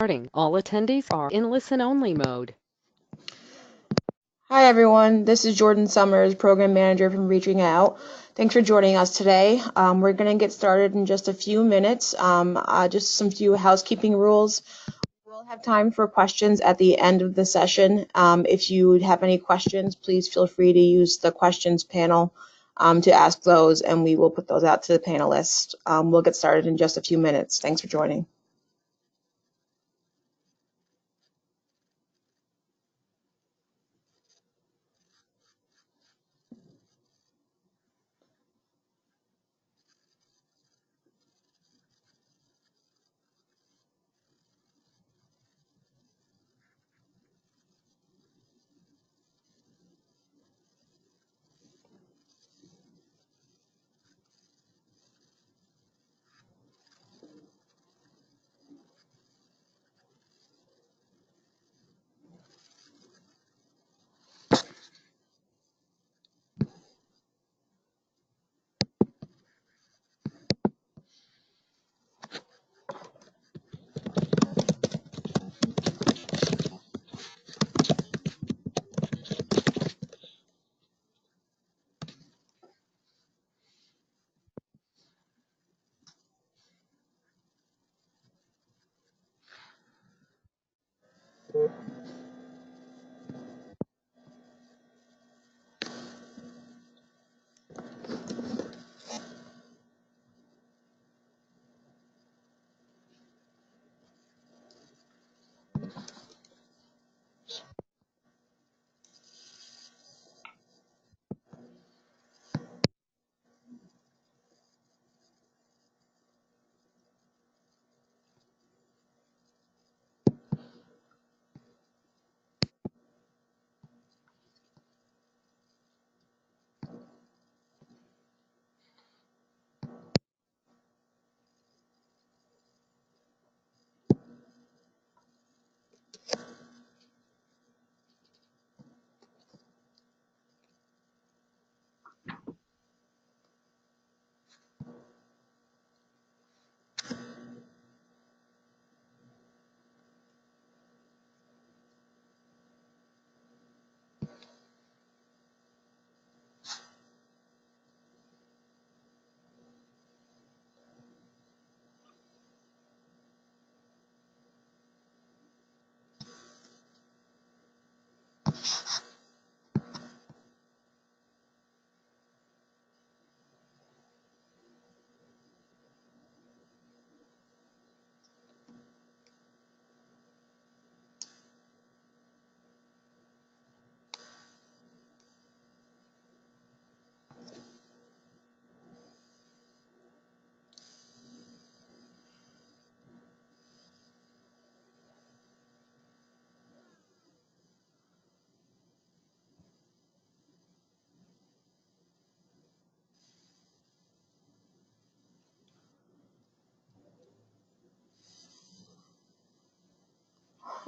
All attendees are in listen-only mode. Hi everyone, this is Jordan Summers, Program Manager from Reaching Out. Thanks for joining us today. We're going to get started in just a few minutes. Just some few housekeeping rules. We'll have time for questions at the end of the session. If you have any questions, please feel free to use the questions panel to ask those, and we will put those out to the panelists. We'll get started in just a few minutes. Thanks for joining.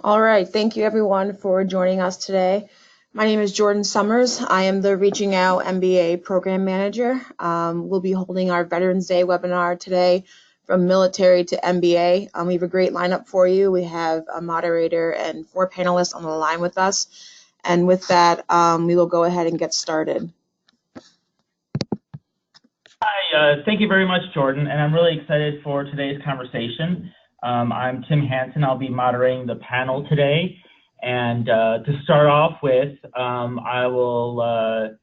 All right, thank you everyone for joining us today. My name is Jordan Summers. I am the Reaching Out MBA Program Manager. We'll be holding our Veterans Day webinar today from military to MBA. We have a great lineup for you. We have a moderator and 4 panelists on the line with us. And with that, we will go ahead and get started. Hi, thank you very much, Jordan, and I'm really excited for today's conversation. I'm Tim Hansen. I'll be moderating the panel today. And to start off with, I will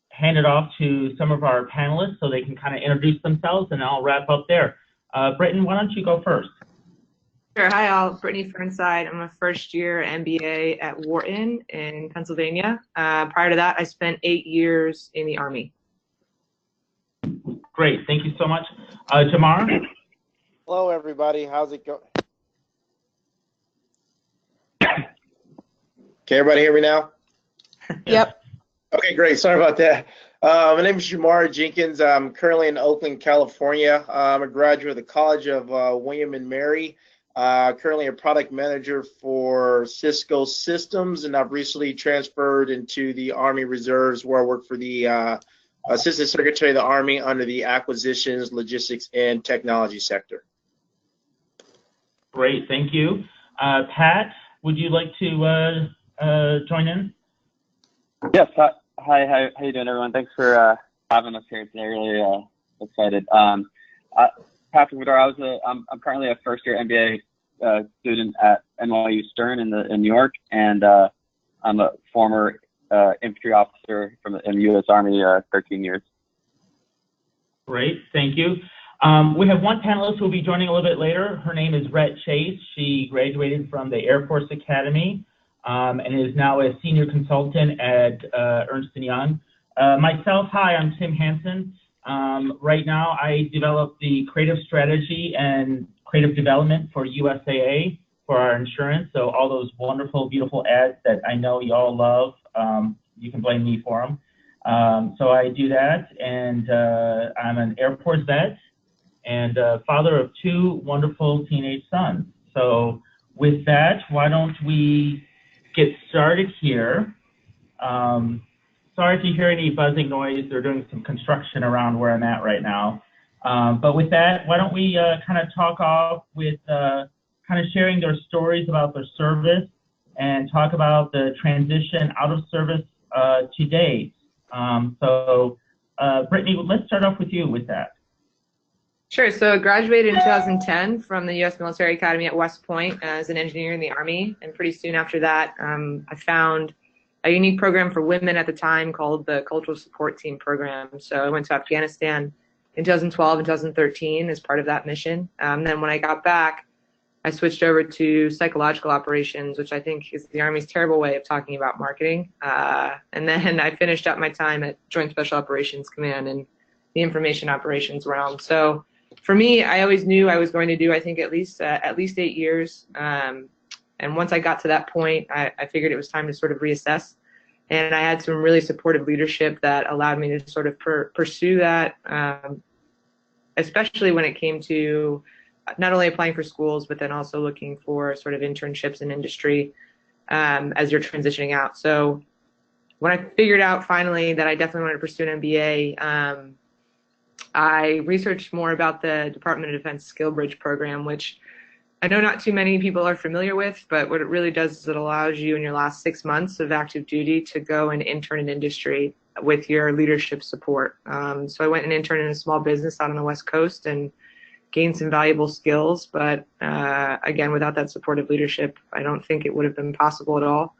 hand it off to some of our panelists so they can kind of introduce themselves, and I'll wrap up there. Britton, why don't you go first? Sure. Hi, all. Brittany Fernside. I'm a first-year MBA at Wharton in Pennsylvania. Prior to that, I spent 8 years in the Army. Great. Thank you so much. Tamara? Hello, everybody. How's it going? Can everybody hear me now? Yep. Okay, great. Sorry about that. My name is Shamar Jenkins. I'm currently in Oakland, California. I'm a graduate of the College of William and Mary. Currently a product manager for Cisco Systems, and I've recently transferred into the Army Reserves, where I work for the Assistant Secretary of the Army under the Acquisitions, Logistics, and Technology sector. Great, thank you. Pat, would you like to join in? Yes. Hi. How you doing, everyone? Thanks for having us here today. Really excited. Patrick Vidar. I'm currently a first-year MBA student at NYU Stern in New York, and I'm a former infantry officer in the U.S. Army, 13 years. Great, thank you. We have one panelist who will be joining a little bit later. Her name is Rhett Chase. She graduated from the Air Force Academy and is now a senior consultant at Ernst & Young. Myself, hi, I'm Tim Hansen. Right now, I develop the creative strategy and creative development for USAA for our insurance. So all those wonderful, beautiful ads that I know you all love, you can blame me for them. So I do that, and I'm an Air Force vet and father of 2 wonderful teenage sons. So with that, why don't we get started here? Sorry if you hear any buzzing noise. They're doing some construction around where I'm at right now. But with that, why don't we kind of talk off with kind of sharing their stories about their service and talk about the transition out of service to date. So Brittany, let's start off with you with that. Sure. So I graduated in 2010 from the U.S. Military Academy at West Point as an engineer in the Army. And pretty soon after that, I found a unique program for women at the time called the Cultural Support Team Program. So I went to Afghanistan in 2012 and 2013 as part of that mission. Then when I got back, I switched over to psychological operations, which I think is the Army's terrible way of talking about marketing. And then I finished up my time at Joint Special Operations Command in the information operations realm. So for me, I always knew I was going to do, I think, at least 8 years. And once I got to that point, I figured it was time to sort of reassess. And I had some really supportive leadership that allowed me to sort of pursue that, especially when it came to not only applying for schools, but then also looking for sort of internships in industry as you're transitioning out. So when I figured out finally that I definitely wanted to pursue an MBA, I researched more about the Department of Defense Skill Bridge program, which I know not too many people are familiar with, but what it really does is it allows you in your last 6 months of active duty to go and intern in industry with your leadership support. So I went and interned in a small business out on the West Coast and gained some valuable skills. But again, without that supportive leadership, I don't think it would have been possible at all.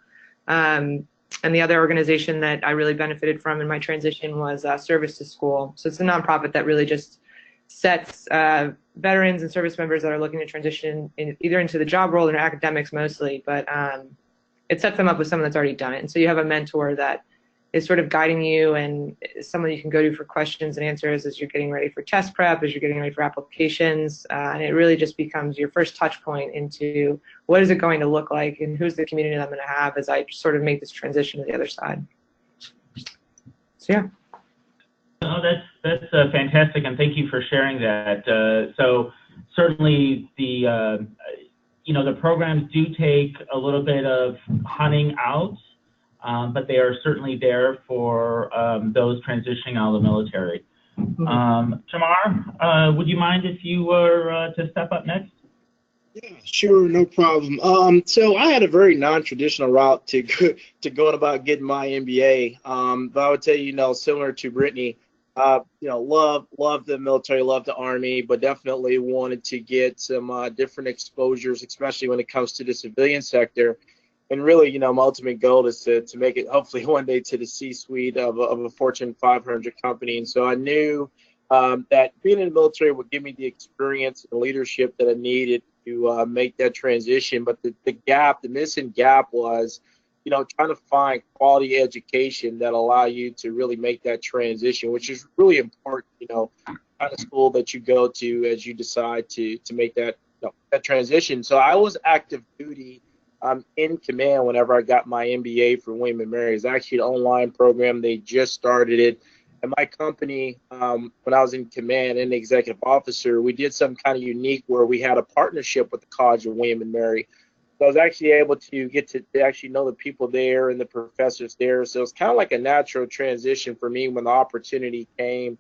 And the other organization that I really benefited from in my transition was Service to School. So it's a nonprofit that really just sets veterans and service members that are looking to transition either into the job role or academics mostly, but it sets them up with someone that's already done it. And so you have a mentor that is sort of guiding you and someone you can go to for questions and answers as you're getting ready for test prep, as you're getting ready for applications. And it really just becomes your first touch point into what is it going to look like and who's the community that I'm going to have as I sort of make this transition to the other side. So, yeah. Oh, that's fantastic, and thank you for sharing that. So certainly the the programs do take a little bit of hunting out, but they are certainly there for those transitioning out of the military. Jamar, would you mind if you were to step up next? Yeah, sure, no problem. So I had a very non-traditional route to going about getting my MBA. But I would tell you, similar to Brittany, love the military, love the Army, but definitely wanted to get some different exposures, especially when it comes to the civilian sector. And really, my ultimate goal is to make it hopefully one day to the C-suite of a Fortune 500 company. And so I knew that being in the military would give me the experience and leadership that I needed to make that transition. But the missing gap was, trying to find quality education that allow you to really make that transition, which is really important, kind of school that you go to as you decide to make that transition. So I was active duty in command whenever I got my MBA for William & Mary. It's actually an online program. They just started it. And my company, when I was in command and executive officer, we did something kind of unique where we had a partnership with the College of William & Mary. So I was actually able to get to actually know the people there and the professors there. So it's kind of like a natural transition for me when the opportunity came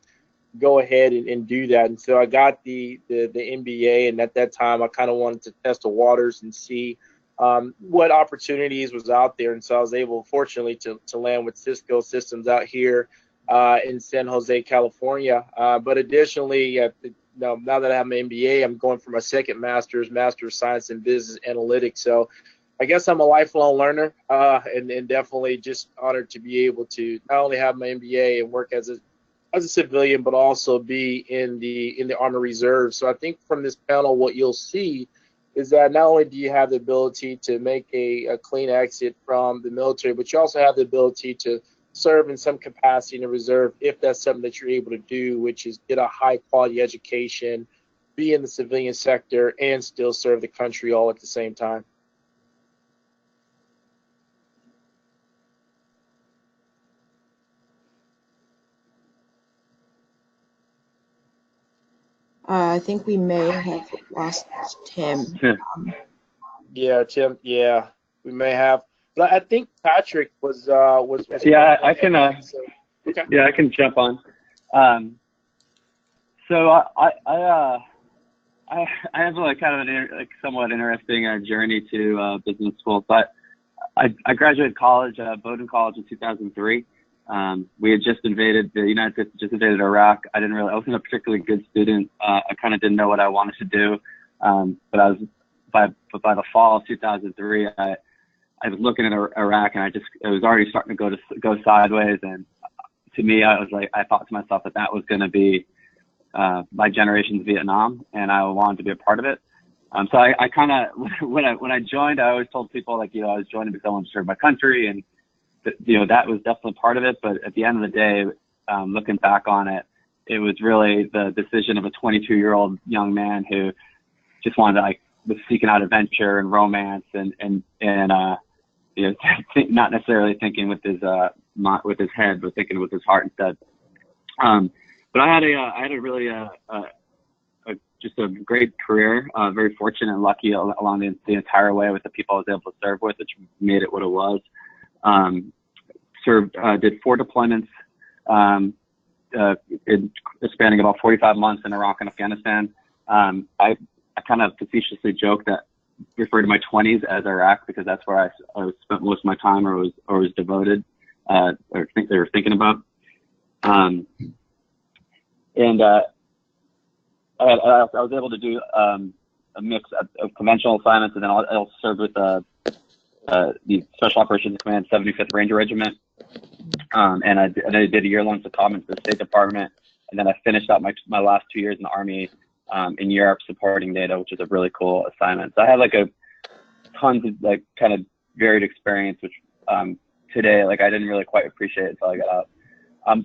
go ahead and do that. And so I got the MBA, and at that time I kind of wanted to test the waters and see what opportunities was out there. And so I was able, fortunately, to land with Cisco Systems out here in San Jose, California. But additionally, now that I have my MBA, I'm going for my second Master of Science in Business Analytics. So I guess I'm a lifelong learner, and definitely just honored to be able to not only have my MBA and work as a civilian, but also be in the Army Reserve. So I think from this panel, what you'll see is that not only do you have the ability to make a clean exit from the military, but you also have the ability to serve in some capacity in the reserve if that's something that you're able to do, which is get a high quality education, be in the civilian sector, and still serve the country all at the same time. I think we may have lost Tim. Yeah, Tim. Yeah, we may have. But I think Patrick was. Yeah, I can. So, okay. Yeah, I can jump on. So I have like kind of an somewhat interesting journey to business school. But I graduated college, Bowdoin College in 2003. We had just invaded the United States, just invaded Iraq. I wasn't a particularly good student. I kind of didn't know what I wanted to do. But I was by the fall of 2003, I was looking at Iraq, and it was already starting to go sideways. And to me, I thought to myself that was going to be my generation's Vietnam, and I wanted to be a part of it. So I kind of, when I joined, I always told people I was joining because I wanted to serve my country, and that was definitely part of it. But at the end of the day, looking back on it, it was really the decision of a 22-year-old young man who just wanted to was seeking out adventure and romance and not necessarily thinking with his head, but thinking with his heart instead. But I had a really just a great career, very fortunate and lucky along the entire way with the people I was able to serve with, which made it what it was. Did 4 deployments, spanning about 45 months in Iraq and Afghanistan. I kind of facetiously joke that refer to my 20s as Iraq because that's where I spent most of my time or was devoted, or think they were thinking about. And I was able to do a mix of conventional assignments, and then I also served with the Special Operations Command 75th Ranger Regiment, and I did a year-long secondment to the State Department, and then I finished out my last 2 years in the Army in Europe supporting NATO, which is a really cool assignment. So I had tons of kind of varied experience, which today I didn't really quite appreciate until I got out.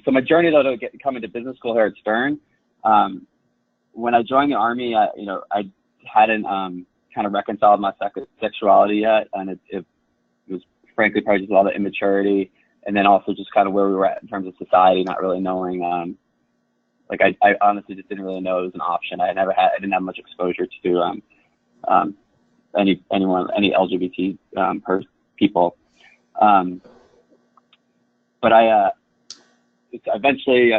So my journey though to coming to business school here at Stern. When I joined the Army, I hadn't kind of reconciled my sexuality yet, and it was frankly probably just a lot of immaturity, and then also just kind of where we were at in terms of society, not really knowing. I honestly just didn't really know it was an option. I didn't have much exposure to any LGBT people, but I eventually,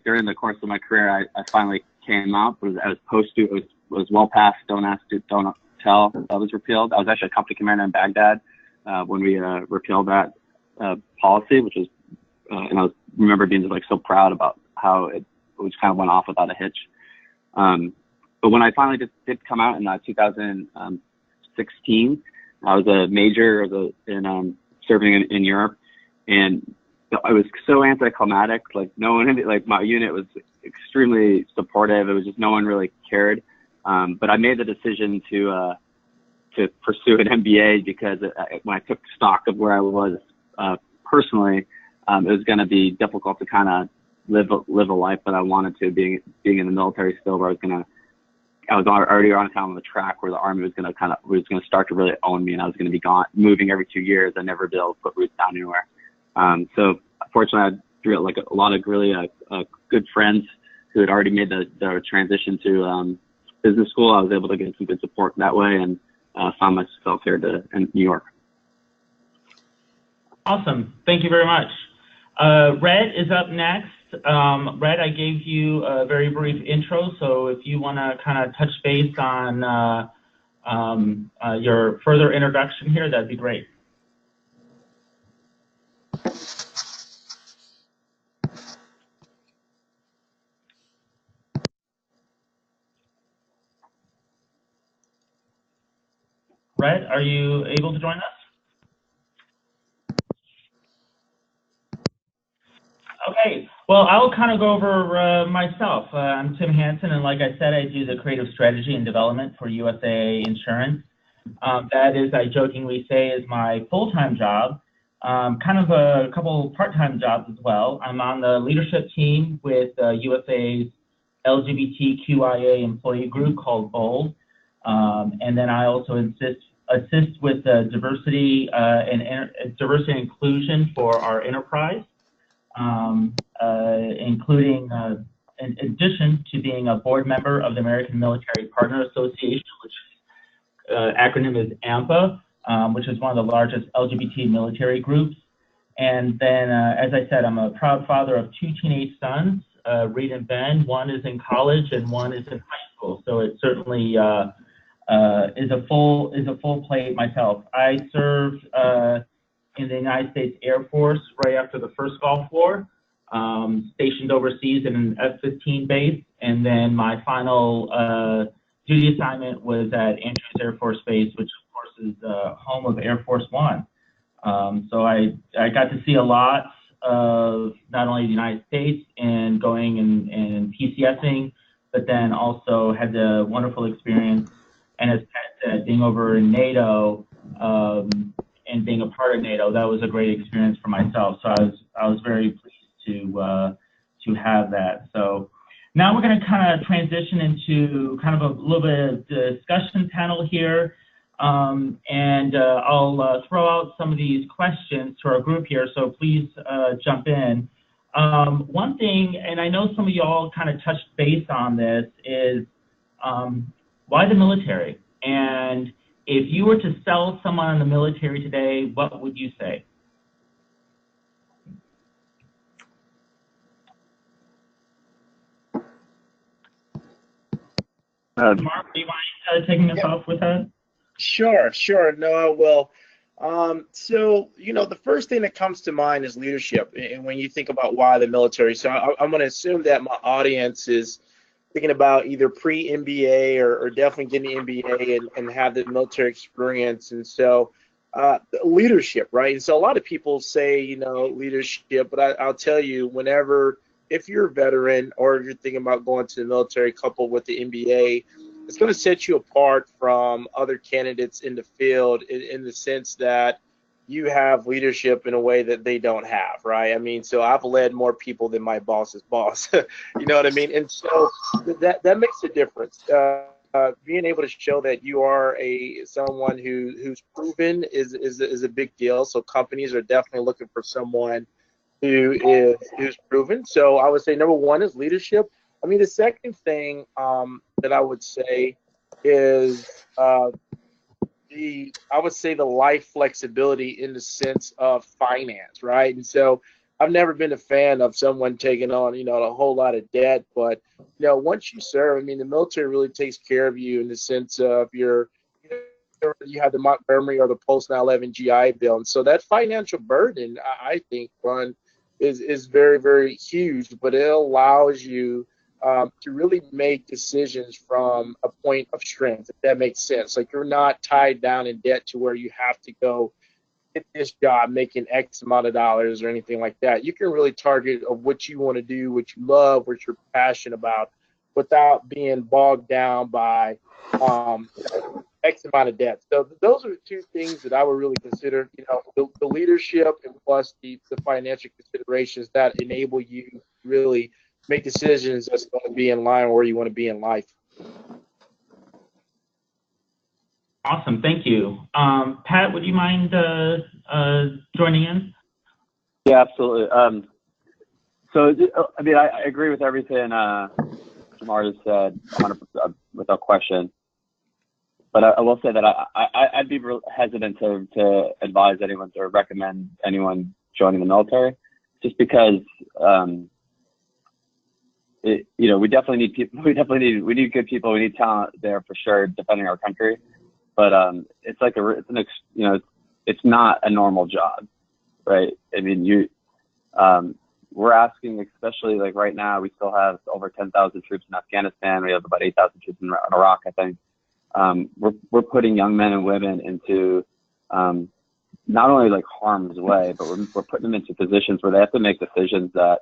during the course of my career, I finally came out. I was supposed to. It was well past don't ask, don't tell. That was repealed. I was actually a company commander in Baghdad when we repealed that policy, which was, and I remember being just so proud about how it just kind of went off without a hitch. But when I finally did come out in 2016, I was a major in serving in Europe, and I was so anticlimactic. No one, my unit was extremely supportive. It was just no one really cared. But I made the decision to pursue an MBA because when I took stock of where I was personally, it was going to be difficult to kind of live a life that I wanted to, being in the military still, where I was already on the track where the Army was going to start to really own me, and I was going to be moving every 2 years. I'd never be able to put roots down anywhere. So fortunately, I through a lot of really good friends who had already made the transition to business school, I was able to get some good support that way, and found myself here in New York. Awesome. Thank you very much. Red is up next. Red, I gave you a very brief intro, so if you want to kind of touch base on your further introduction here, that'd be great. Red, are you able to join us? Okay, well, I'll kind of go over myself. I'm Tim Hansen, and like I said, I do the creative strategy and development for USAA Insurance. That is, I jokingly say, is my full-time job, kind of a couple part-time jobs as well. I'm on the leadership team with USAA's LGBTQIA employee group called BOLD, and then I also assist with diversity and inclusion for our enterprise. Including, in addition to being a board member of the American Military Partner Association, which acronym is AMPA, which is one of the largest LGBT military groups. And then, as I said, I'm a proud father of two teenage sons, Reed and Ben. One is in college and one is in high school. So it certainly is a full plate myself. I served in the United States Air Force right after the first Gulf War, stationed overseas in an F-15 base, and then my final duty assignment was at Andrews Air Force Base, which of course is home of Air Force One. So I got to see a lot of not only the United States and going and PCSing, but then also had the wonderful experience, and as Pat said, being over in NATO, and being a part of NATO, that was a great experience for myself. So I was very pleased to have that. So now we're going to kind of transition into kind of a little bit of discussion panel here, and I'll throw out some of these questions to our group here. So please jump in. One thing, and I know some of y'all kind of touched base on this, is why the military? And if you were to sell someone in the military today, what would you say? Mark, do you mind taking us off with that? Sure. No, I will. So, the first thing that comes to mind is leadership. And when you think about why the military, so I'm going to assume that my audience is thinking about either pre-MBA or definitely getting the MBA and have the military experience. And so leadership, right? And so a lot of people say, leadership, but I'll tell you, if you're a veteran or if you're thinking about going to the military coupled with the MBA, it's going to set you apart from other candidates in the field in the sense that you have leadership in a way that they don't have, right? I mean, so I've led more people than my boss's boss, you know what I mean? And so that makes a difference. Being able to show that you are someone who's proven is a big deal. So companies are definitely looking for someone who's proven. So I would say number one is leadership. I mean, the second thing that I would say is the life flexibility in the sense of finance, right? And so I've never been a fan of someone taking on, a whole lot of debt, but once you serve, I mean, the military really takes care of you in the sense of you have the Montgomery or the post 9/11 GI Bill, and so that financial burden, I think, is very, very huge, but it allows you to really make decisions from a point of strength, if that makes sense. Like, you're not tied down in debt to where you have to go get this job making X amount of dollars or anything like that. You can really target of what you want to do, what you love, what you're passionate about, without being bogged down by X amount of debt. So those are the two things that I would really consider, the leadership and plus the financial considerations that enable you to really make decisions that's going to be in line where you want to be in life. Awesome, thank you. Pat, would you mind joining in? Yeah, absolutely. So, I mean, I agree with everything Jamar just said, 100% without question. But I will say that I'd be hesitant to advise anyone or recommend anyone joining the military, just because we definitely need people. We need good people. We need talent there for sure, defending our country. But it's like it's not a normal job, right? I mean, we're asking, especially like right now, we still have over 10,000 troops in Afghanistan. We have about 8,000 troops in Iraq, I think. We're putting young men and women into not only like harm's way, but we're putting them into positions where they have to make decisions that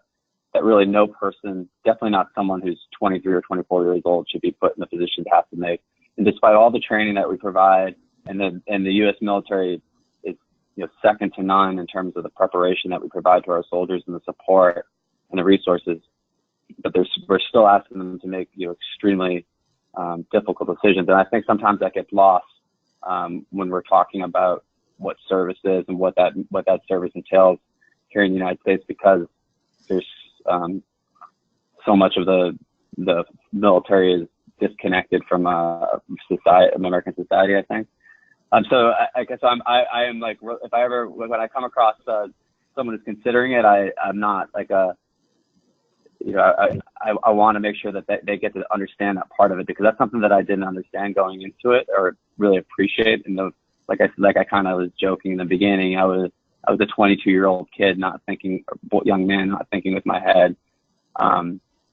really no person, definitely not someone who's 23 or 24 years old, should be put in a position to have to make. And despite all the training that we provide, and the U.S. military is second to none in terms of the preparation that we provide to our soldiers and the support and the resources, but we're still asking them to make extremely difficult decisions. And I think sometimes that gets lost when we're talking about what service is and what that service entails here in the United States, because there's so much of the military is disconnected from American society, I think. So I guess I am like, if I ever, when I come across someone who's considering it, I'm not like I want to make sure that they get to understand that part of it, because that's something that I didn't understand going into it or really appreciate. And like I kind of was joking in the beginning, I was a 22-year-old kid, young man, not thinking with my head. I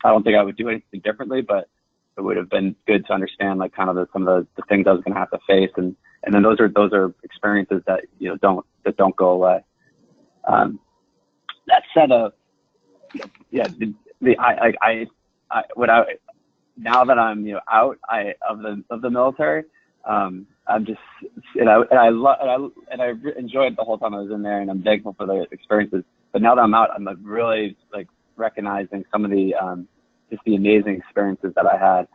don't think I would do anything differently, but it would have been good to understand like kind of some of the things I was going to have to face, and then those are experiences that don't go away. That said, now that I'm out of the military, I'm just I enjoyed the whole time I was in there, and I'm thankful for the experiences. But now that I'm out, I'm like really like recognizing some of the just the amazing experiences that I had.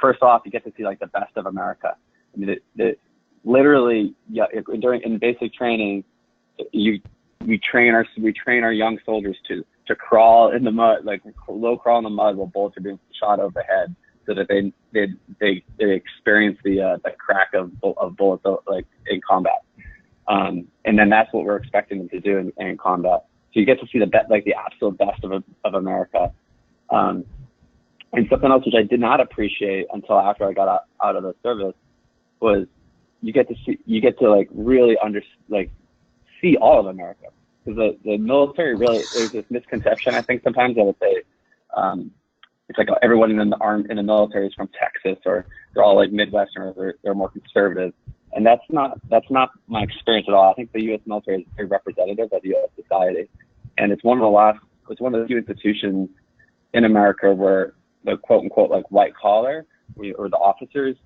First off, you get to see like the best of America. I mean, literally, in basic training, we train our young soldiers to crawl in the mud, like low crawl in the mud while bullets are being shot overhead, so that they experience the crack of bullets like in combat. And then that's what we're expecting them to do in combat. So you get to see the absolute best of America. And something else which I did not appreciate until after I got out of the service was you get to like really see all of America. Because the military really, there's this misconception, I think sometimes I would say, it's like everyone in the military is from Texas, or they're all like Midwestern, or they're more conservative. And that's not my experience at all. I think the U.S. military is very representative of the U.S. society. And it's one of the few institutions in America where the quote unquote like white collar or the officers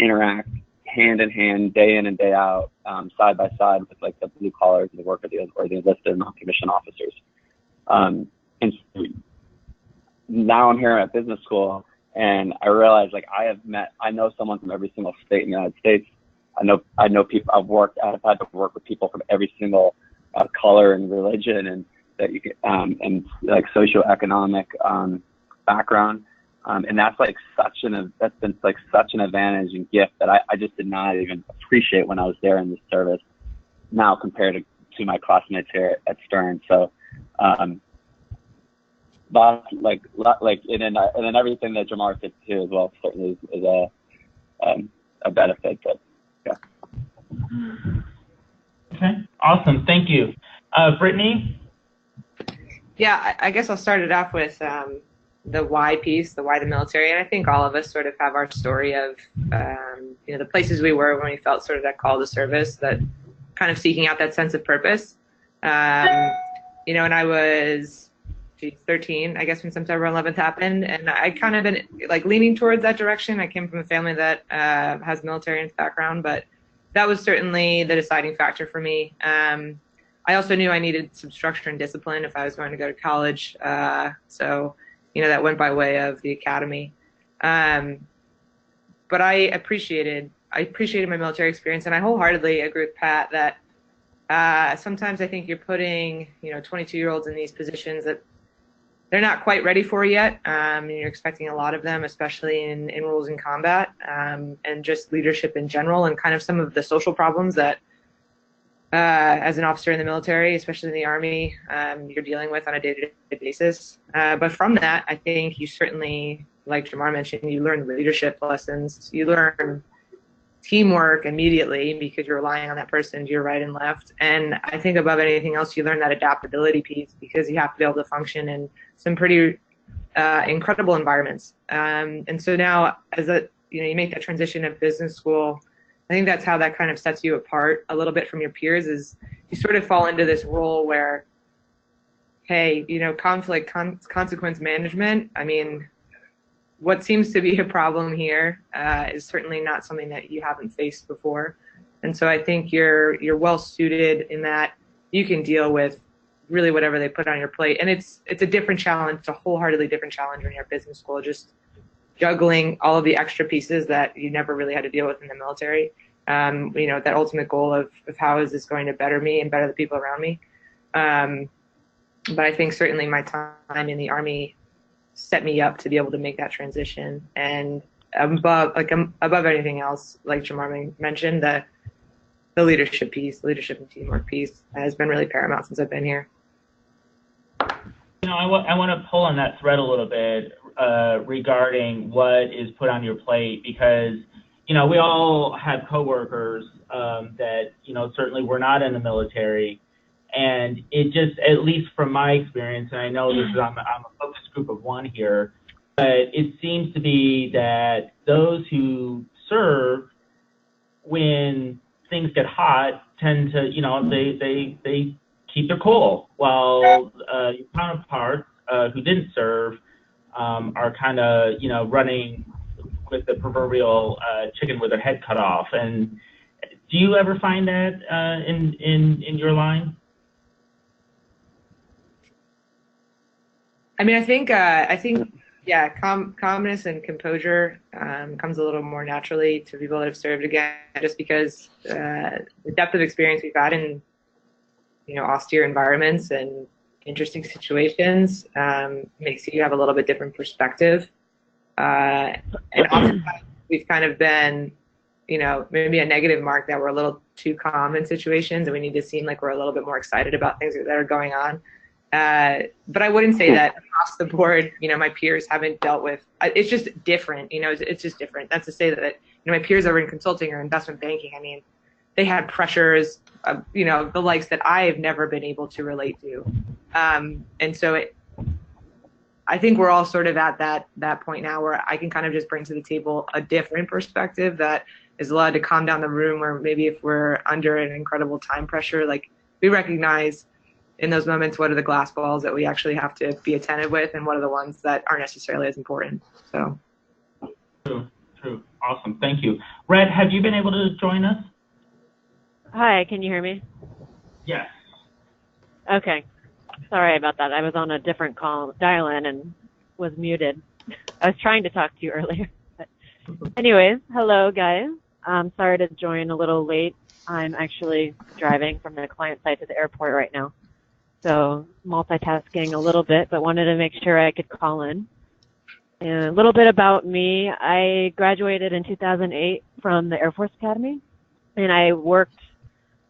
interact hand in hand, day in and day out, side by side with like the blue collars and the work of the enlisted non-commissioned officers. And so now I'm here at business school, and I realize like I know someone from every single state in the United States. I know people. I've had to work with people from every single color and religion, and that you can, and like socioeconomic background. And that's been such an advantage and gift that I just did not even appreciate when I was there in the service, now compared to my classmates here at Stern. So, and then everything that Jamar said too as well certainly is a benefit. But yeah. Okay, awesome, thank you. Brittany? Yeah, I guess I'll start it off with the why piece, the why the military. And I think all of us sort of have our story of, the places we were when we felt sort of that call to service, that kind of seeking out that sense of purpose. And I was 13, I guess, when September 11th happened. And I kind of been like leaning towards that direction. I came from a family that has military background, but that was certainly the deciding factor for me. I also knew I needed some structure and discipline if I was going to go to college. So that went by way of the academy. But I appreciated my military experience, and I wholeheartedly agree with Pat that sometimes I think you're putting 22-year-olds in these positions that they're not quite ready for yet. You're expecting a lot of them, especially in roles in combat, and just leadership in general, and kind of some of the social problems that as an officer in the military, especially in the Army, you're dealing with on a day-to-day basis. But from that, I think you certainly, like Jamar mentioned, you learn leadership lessons. You learn teamwork immediately because you're relying on that person to your right and left. And I think above anything else, you learn that adaptability piece because you have to be able to function in some pretty incredible environments. And so now, as you make that transition of business school, I think that's how that kind of sets you apart a little bit from your peers. Is you sort of fall into this role where, hey, conflict, consequence management. I mean, what seems to be a problem here is certainly not something that you haven't faced before. And so I think you're well suited in that you can deal with really whatever they put on your plate. And it's a different challenge, it's a wholeheartedly different challenge when you're at business school, just juggling all of the extra pieces that you never really had to deal with in the military. That ultimate goal of how is this going to better me and better the people around me. But I think certainly my time in the Army set me up to be able to make that transition. And above anything else, like Jamar mentioned, the leadership and teamwork piece has been really paramount since I've been here. I want to pull on that thread a little bit regarding what is put on your plate, because we all have coworkers that certainly were not in the military, and it just, at least from my experience, and I know this is I'm a focus group of one here, but it seems to be that those who serve, when things get hot, tend to they keep their cool, while your counterparts who didn't serve are kind of running with the proverbial chicken with their head cut off. And do you ever find that in your line? I mean, I think yeah, calmness and composure comes a little more naturally to people that have served, again, just because the depth of experience we've had in austere environments and interesting situations makes you have a little bit different perspective. And oftentimes we've kind of been, maybe a negative mark that we're a little too calm in situations, and we need to seem like we're a little bit more excited about things that are going on. But I wouldn't say that across the board, my peers haven't dealt with, it's just different, it's just different. That's to say that, my peers over in consulting or investment banking, I mean, they had pressures, the likes that I've never been able to relate to. And so I think we're all sort of at that point now where I can kind of just bring to the table a different perspective that is allowed to calm down the room, where maybe if we're under an incredible time pressure, like, we recognize in those moments what are the glass balls that we actually have to be attentive with, and what are the ones that aren't necessarily as important. So True. Awesome. Thank you. Red, have you been able to join us? Hi, can you hear me? Yes. Okay. Sorry about that. I was on a different dial-in and was muted. I was trying to talk to you earlier. But anyways, hello, guys. I'm sorry to join a little late. I'm actually driving from the client side to the airport right now. So multitasking a little bit, but wanted to make sure I could call in. And a little bit about me. I graduated in 2008 from the Air Force Academy, and I worked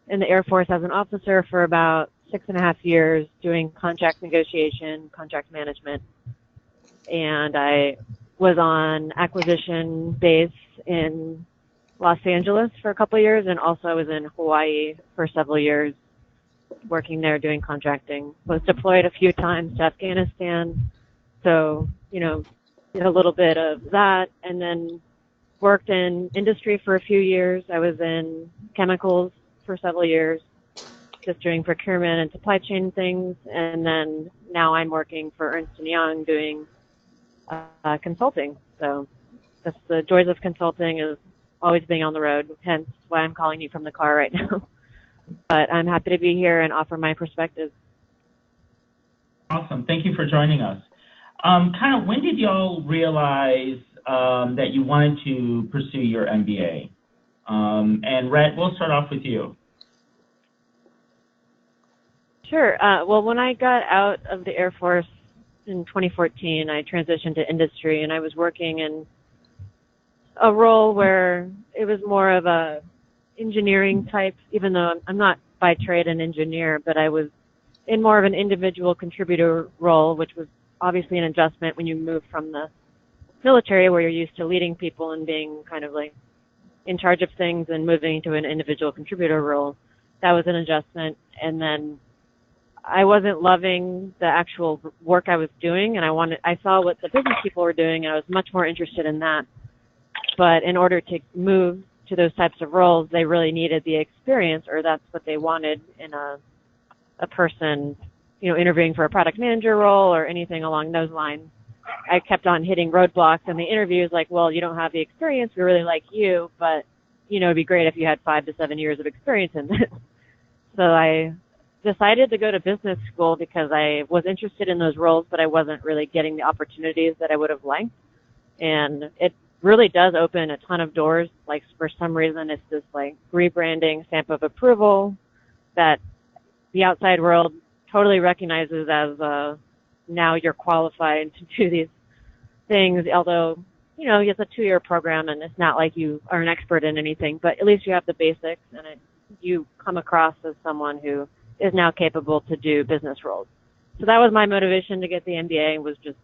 in the Air Force as an officer for about 6.5 years doing contract negotiation, contract management. And I was on acquisition base in Los Angeles for a couple of years, and also I was in Hawaii for several years working there doing contracting. Was deployed a few times to Afghanistan, so did a little bit of that, and then worked in industry for a few years. I was in chemicals for several years, just doing procurement and supply chain things, and then now I'm working for Ernst & Young doing consulting. So that's the joys of consulting, is always being on the road, hence why I'm calling you from the car right now. But I'm happy to be here and offer my perspective. Awesome. Thank you for joining us. Kind of when did y'all realize that you wanted to pursue your MBA? And Rhett, we'll start off with you. Sure. Well, when I got out of the Air Force in 2014, I transitioned to industry, and I was working in a role where it was more of a engineering type, even though I'm not by trade an engineer, but I was in more of an individual contributor role, which was obviously an adjustment when you move from the military where you're used to leading people and being kind of like in charge of things and moving to an individual contributor role. That was an adjustment. And then I wasn't loving the actual work I was doing, and I saw what the business people were doing, and I was much more interested in that. But in order to move to those types of roles, they really needed the experience, or that's what they wanted in a person, interviewing for a product manager role or anything along those lines. I kept on hitting roadblocks, and the interview was like, well, you don't have the experience. We really like you, but, it'd be great if you had 5 to 7 years of experience in this. So I decided to go to business school because I was interested in those roles, but I wasn't really getting the opportunities that I would have liked. And it really does open a ton of doors. Like, for some reason, it's this like rebranding stamp of approval that the outside world totally recognizes as now you're qualified to do these things, although, it's a 2-year program and it's not like you are an expert in anything, but at least you have the basics, and you come across as someone who is now capable to do business roles. So that was my motivation to get the MBA, was just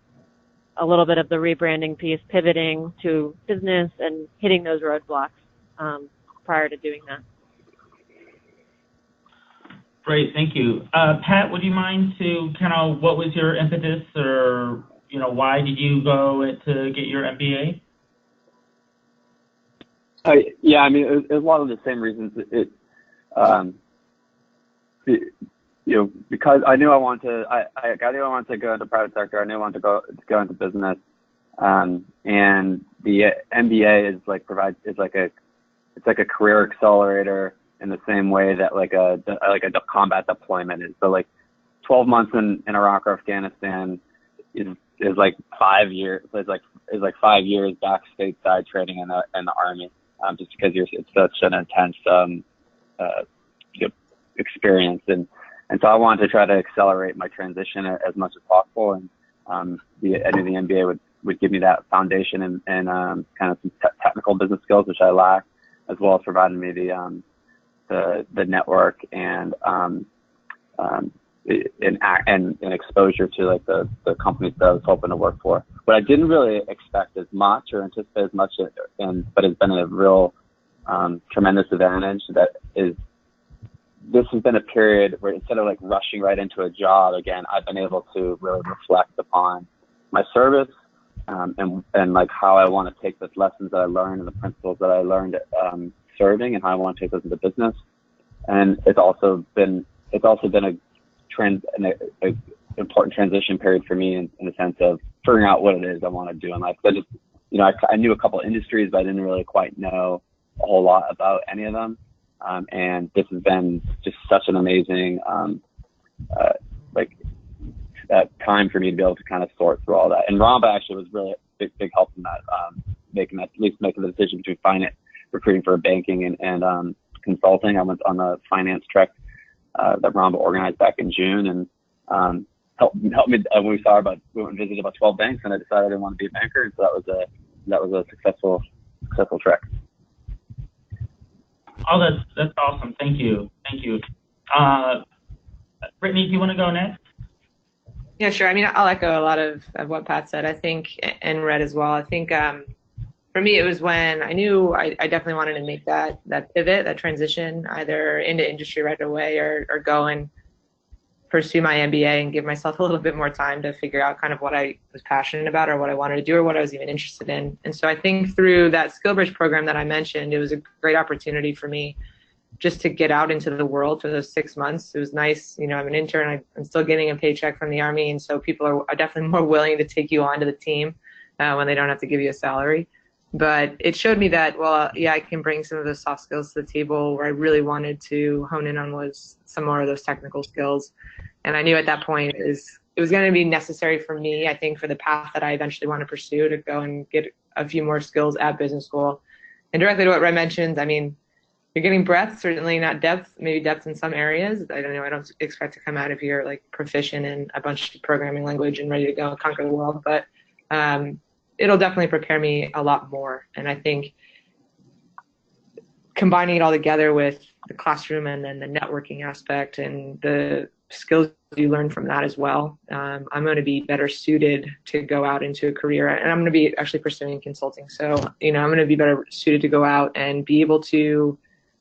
a little bit of the rebranding piece, pivoting to business and hitting those roadblocks prior to doing that. Great, thank you. Pat, would you mind to what was your impetus, or why did you go to get your MBA? Yeah, I mean, it was a lot of the same reasons. Because I knew I wanted to, I knew I wanted to go into private sector. I knew I wanted to go into business, and the MBA is like it's like a career accelerator in the same way that like a combat deployment is. So like 12 months in Iraq or Afghanistan is like 5 years. Is like 5 years back stateside training in the Army, just because it's such an intense experience, and so I wanted to try to accelerate my transition as much as possible, and I knew the MBA would give me that foundation and kind of some technical business skills which I lack, as well as providing me the network and exposure to like the companies that I was hoping to work for. What I didn't really expect as much or anticipate as much, but has been a real tremendous advantage, this has been a period where instead of like rushing right into a job again, I've been able to really reflect upon my service and like how I want to take the lessons that I learned and the principles that I learned serving, and how I want to take those into business. And it's also been a important transition period for me in the sense of figuring out what it is I want to do in life. I just, I knew a couple of industries, but I didn't really quite know a whole lot about any of them. And this has been just such an amazing, time for me to be able to kind of sort through all that. And Ramba actually was really a big help in that, making the decision between finance, recruiting for banking and consulting. I went on the finance trek that Ramba organized back in June, and helped me when we went and visited about 12 banks, and I decided I didn't want to be a banker, and so that was a successful trek. Oh, that's awesome. Thank you. Brittany, do you want to go next? Yeah, sure. I mean, I'll echo a lot of what Pat said, I think, and Red as well. I think for me, it was when I knew I definitely wanted to make that pivot, that transition, either into industry right away or go and pursue my MBA and give myself a little bit more time to figure out kind of what I was passionate about or what I wanted to do or what I was even interested in. And so I think through that SkillBridge program that I mentioned, it was a great opportunity for me just to get out into the world for those 6 months. It was nice. I'm an intern. I'm still getting a paycheck from the Army. And so people are definitely more willing to take you onto the team when they don't have to give you a salary. But it showed me that, I can bring some of those soft skills to the table. Where I really wanted to hone in on was some more of those technical skills. And I knew at that point it was going to be necessary for me, I think, for the path that I eventually want to pursue, to go and get a few more skills at business school. And directly to what Red mentioned, I mean, you're getting breadth, certainly not depth, maybe depth in some areas. I don't know. I don't expect to come out of here like proficient in a bunch of programming language and ready to go and conquer the world. But it'll definitely prepare me a lot more. And I think combining it all together with the classroom and then the networking aspect and the skills you learn from that as well. I'm going to be better suited to go out into a career, and I'm going to be actually pursuing consulting. So, I'm going to be better suited to go out and be able to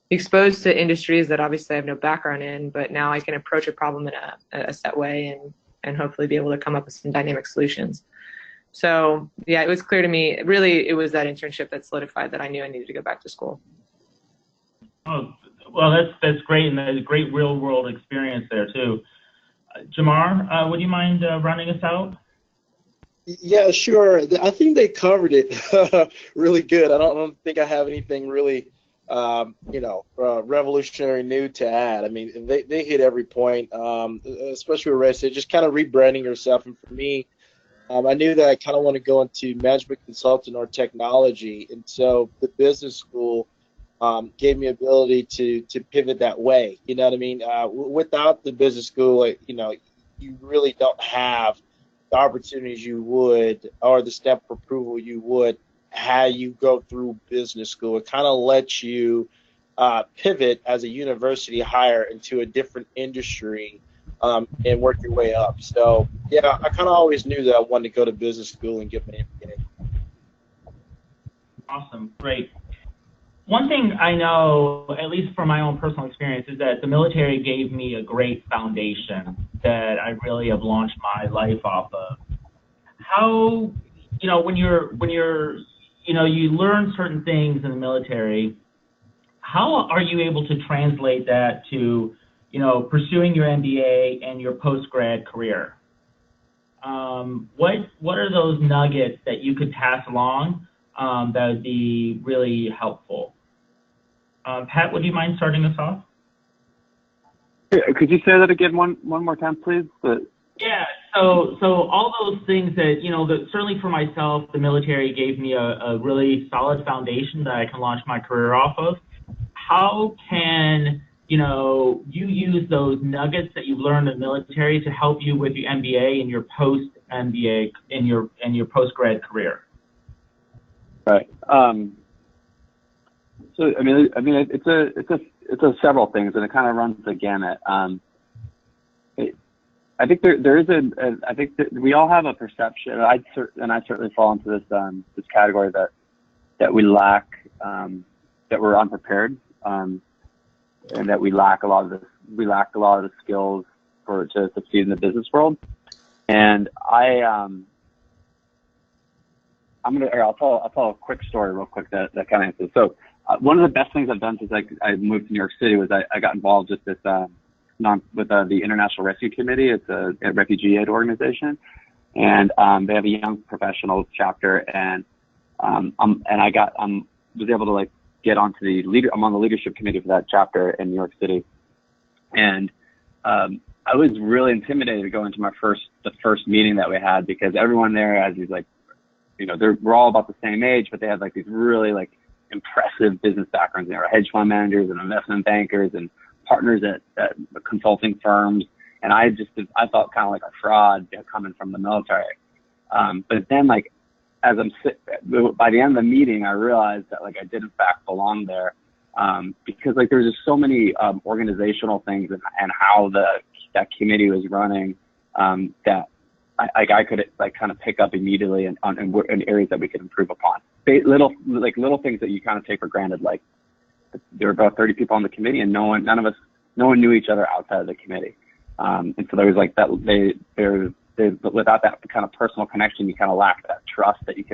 be exposed to industries that obviously I have no background in, but now I can approach a problem in a set way and hopefully be able to come up with some dynamic solutions. So yeah, it was clear to me, really, it was that internship that solidified that I knew I needed to go back to school. Oh, well, that's great, and there's a great real-world experience there too. Jamar, would you mind running us out? Yeah, sure. I think they covered it really good. I don't think I have anything really, revolutionary new to add. I mean, they hit every point, especially with Red, just kind of rebranding yourself. And for me, I knew that I kind of want to go into management consulting or technology, and so the business school gave me ability to pivot that way. You know what I mean? Without the business school, you really don't have the opportunities you would, or the stamp of approval you would, how you go through business school. It kind of lets you pivot as a university hire into a different industry and work your way up. So yeah, I kind of always knew that I wanted to go to business school and get my MBA. Awesome, great. One thing I know, at least from my own personal experience, is that the military gave me a great foundation that I really have launched my life off of. How, when you learn certain things in the military, how are you able to translate that to, pursuing your MBA and your post-grad career? What are those nuggets that you could pass along that would be really helpful? Pat, would you mind starting us off? Could you say that again one more time, please? Yeah. So all those things that, that certainly for myself, the military gave me a really solid foundation that I can launch my career off of. How can, you use those nuggets that you've learned in the military to help you with your MBA and your post-MBA and your post-grad career? Right. So I mean, it's a several things, and it kind of runs the gamut. I think there is I think that we all have a perception, and I certainly fall into this category that we lack, that we're unprepared, and that we lack a lot of the skills to succeed in the business world. And I'll tell a quick story real quick that kind of answers. So one of the best things I've done since I moved to New York City was I got involved with the International Rescue Committee. It's a refugee aid organization, and they have a young professionals chapter, and I was able to get onto I'm on the leadership committee for that chapter in New York City, and I was really intimidated to go into the first meeting that we had, because everyone there has these we're all about the same age, but they have these really impressive business backgrounds. They are hedge fund managers and investment bankers and partners at consulting firms. And I felt kind of like a fraud coming from the military. But then by the end of the meeting, I realized that I did in fact belong there. Because there's just so many organizational things and how that committee was running, that I could kind of pick up immediately in areas that we could improve upon. Little things that you kind of take for granted, there were about 30 people on the committee, and no one knew each other outside of the committee. And so there was without that kind of personal connection, you kind of lack that trust that you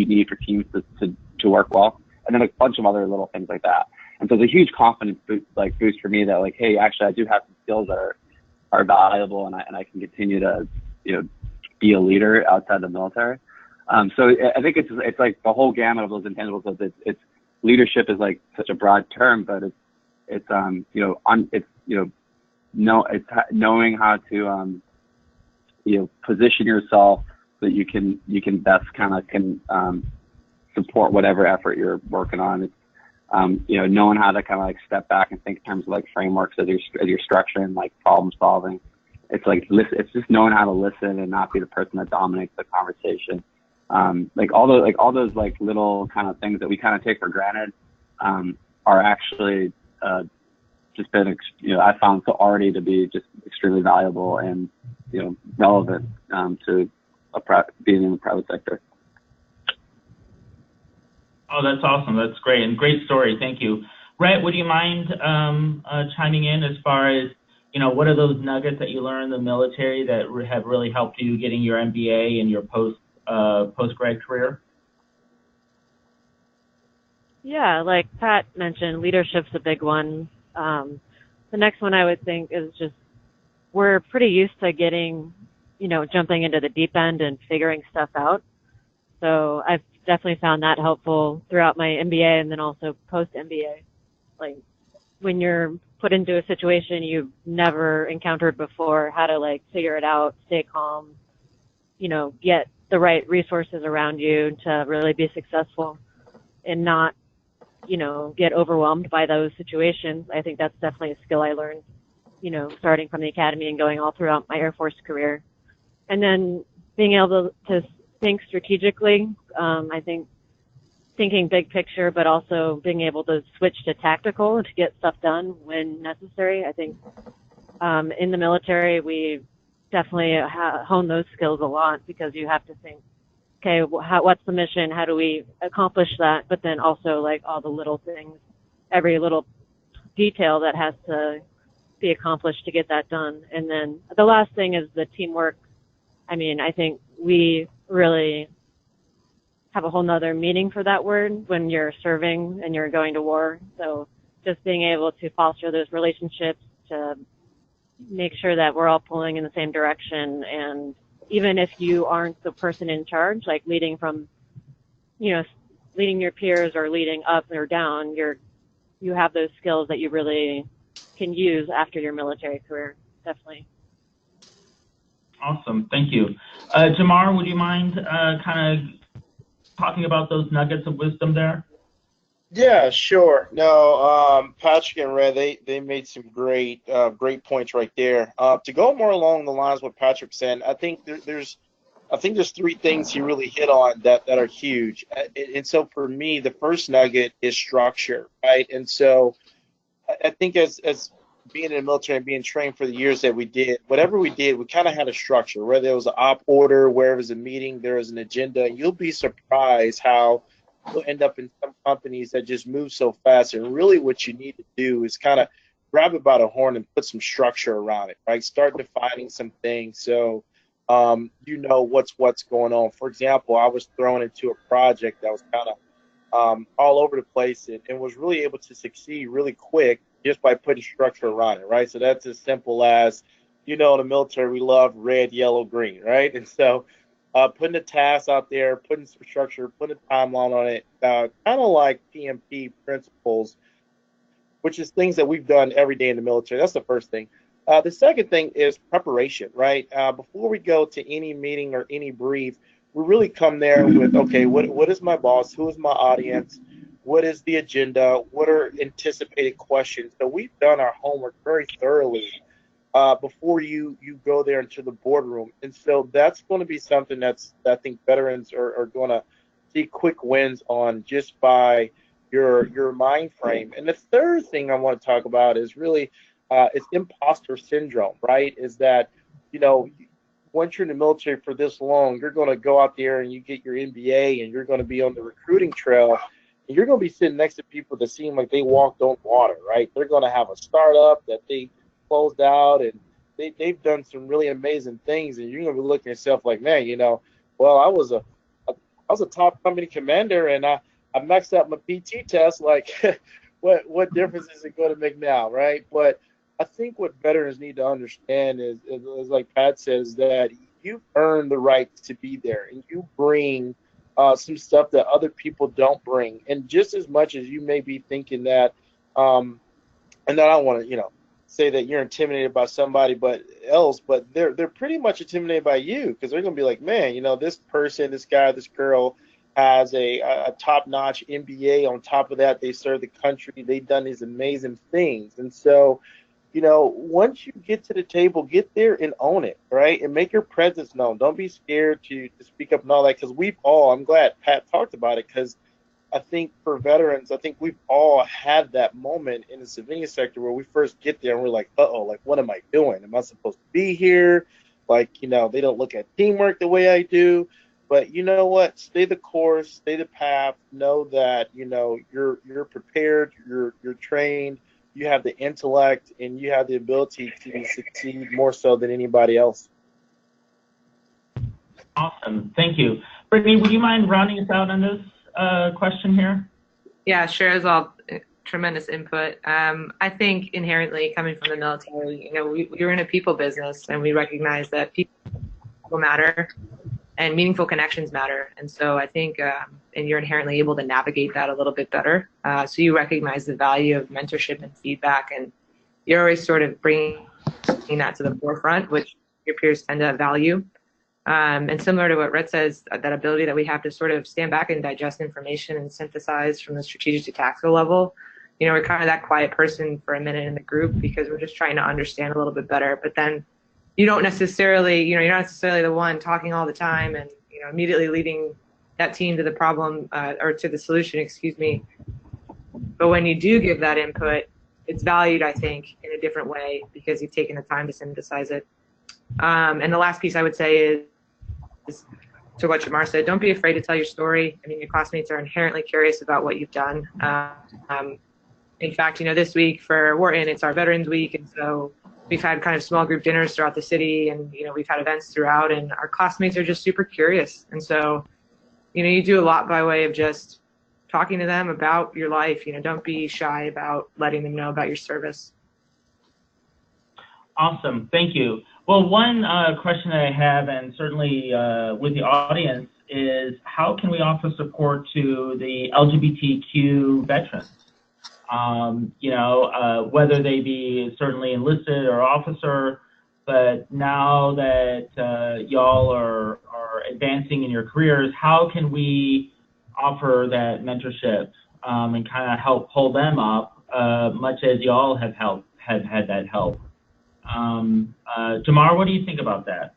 need for teams to work well. And then a bunch of other little things like that. And so it's a huge confidence boost for me that hey, actually I do have some skills that are valuable, and I can continue to, be a leader outside the military. So I think it's the whole gamut of those intangibles. It's leadership is such a broad term, but it's knowing how to position yourself so that you can best support whatever effort you're working on. It's knowing how to kind of step back and think in terms of frameworks as you're structuring problem solving. It's just knowing how to listen and not be the person that dominates the conversation. All those little kind of things that we kind of take for granted are actually just been, I found so already to be just extremely valuable and, relevant to being in the private sector. Oh, that's awesome. That's great. And great story. Thank you. Rhett, would you mind chiming in as far as, what are those nuggets that you learned in the military that have really helped you getting your MBA and your post-grad career? Yeah, like Pat mentioned, leadership's a big one. The next one I would think is just we're pretty used to getting, jumping into the deep end and figuring stuff out. So I've definitely found that helpful throughout my MBA and then also post-MBA. Like when you're put into a situation you've never encountered before, how to figure it out, stay calm, get the right resources around you to really be successful and not, get overwhelmed by those situations. I think that's definitely a skill I learned, starting from the academy and going all throughout my Air Force career. And then being able to think strategically, I think thinking big picture, but also being able to switch to tactical to get stuff done when necessary. I think in the military, we definitely hone those skills a lot because you have to think, okay, what's the mission? How do we accomplish that? But then also all the little things, every little detail that has to be accomplished to get that done. And then the last thing is the teamwork. I mean, I think we really have a whole nother meaning for that word when you're serving and you're going to war. So just being able to foster those relationships to make sure that we're all pulling in the same direction. And even if you aren't the person in charge, leading from, leading your peers or leading up or down, you have those skills that you really can use after your military career. Definitely. Awesome. Thank you. Jamar, would you mind kind of talking about those nuggets of wisdom there? Yeah, sure. No, Patrick and Red, they made some great points right there. To go more along the lines of what Patrick said, I think there's three things he really hit on that are huge. And so for me, the first nugget is structure, right? And so I think as being in the military and being trained for the years that we did, whatever we did, we kind of had a structure. Whether it was an op order, where it was a meeting, there was an agenda. You'll be surprised how you'll end up in some companies that just move so fast. And really what you need to do is kind of grab it by the horn and put some structure around it, right? Start defining some things so what's going on. For example, I was thrown into a project that was kind of all over the place and was really able to succeed really quick just by putting structure around it, right? So that's as simple as, in the military, we love red, yellow, green, right? And so putting the tasks out there, putting some structure, putting a timeline on it, kind of like PMP principles, which is things that we've done every day in the military. That's the first thing. The second thing is preparation, right? Before we go to any meeting or any brief, we really come there with, okay, what is my boss? Who is my audience? What is the agenda? What are anticipated questions? So we've done our homework very thoroughly before you go there into the boardroom. And so that's going to be something that I think veterans are going to see quick wins on just by your mind frame. And the third thing I want to talk about is really it's imposter syndrome, right? Is that, once you're in the military for this long, you're going to go out there and you get your MBA and you're going to be on the recruiting trail and you're going to be sitting next to people that seem like they walked on water, right? They're going to have a startup that they closed out and they've done some really amazing things. And you're going to be looking at yourself like, man, well, I was a top company commander and I maxed out my PT test. Like, what difference is it going to make now, right? But I think what veterans need to understand is like Pat says, that you've earned the right to be there, and you bring some stuff that other people don't bring. And just as much as you may be thinking that, and I don't want to, say that you're intimidated by somebody but they're pretty much intimidated by you because they're going to be like, man, this person, this guy, this girl has a top-notch MBA. On top of that, they serve the country. They've done these amazing things. And so, once you get to the table, get there and own it, right? And make your presence known. Don't be scared to speak up and all that, because I'm glad Pat talked about it, because I think for veterans, I think we've all had that moment in the civilian sector where we first get there and we're like, uh-oh, like, what am I doing? Am I supposed to be here? Like, you know, they don't look at teamwork the way I do. But you know what? Stay the course, stay the path. Know that, you know, you're prepared, you're trained, you have the intellect, and you have the ability to succeed more so than anybody else. Awesome. Thank you. Brittany, would you mind rounding us out on this question here? Yeah, sure. As well, tremendous input. I think inherently coming from the military, you know, we're in a people business, and we recognize that people matter and meaningful connections matter. And so I think, and you're inherently able to navigate that a little bit better. So you recognize the value of mentorship and feedback, and you're always sort of bringing that to the forefront, which your peers tend to value. And similar to what Rhett says, that ability that we have to sort of stand back and digest information and synthesize from the strategic to tactical level. You know, we're kind of that quiet person for a minute in the group because we're just trying to understand a little bit better. But then you don't necessarily, you know, you're not necessarily the one talking all the time and, you know, immediately leading that team to the problem or to the solution, excuse me. But when you do give that input, it's valued, I think, in a different way because you've taken the time to synthesize it. And the last piece I would say is to what Jamar said, don't be afraid to tell your story. I mean, your classmates are inherently curious about what you've done. In fact, you know, this week for Wharton, it's our Veterans Week. And so we've had kind of small group dinners throughout the city and, you know, we've had events throughout and our classmates are just super curious. And so, you know, you do a lot by way of just talking to them about your life. You know, don't be shy about letting them know about your service. Awesome. Thank you. Well, one question that I have, and certainly with the audience, is how can we offer support to the LGBTQ veterans? You know, whether they be certainly enlisted or officer, but now that y'all are advancing in your careers, how can we offer that mentorship and kind of help pull them up, much as y'all have had that help? Jamar, what do you think about that?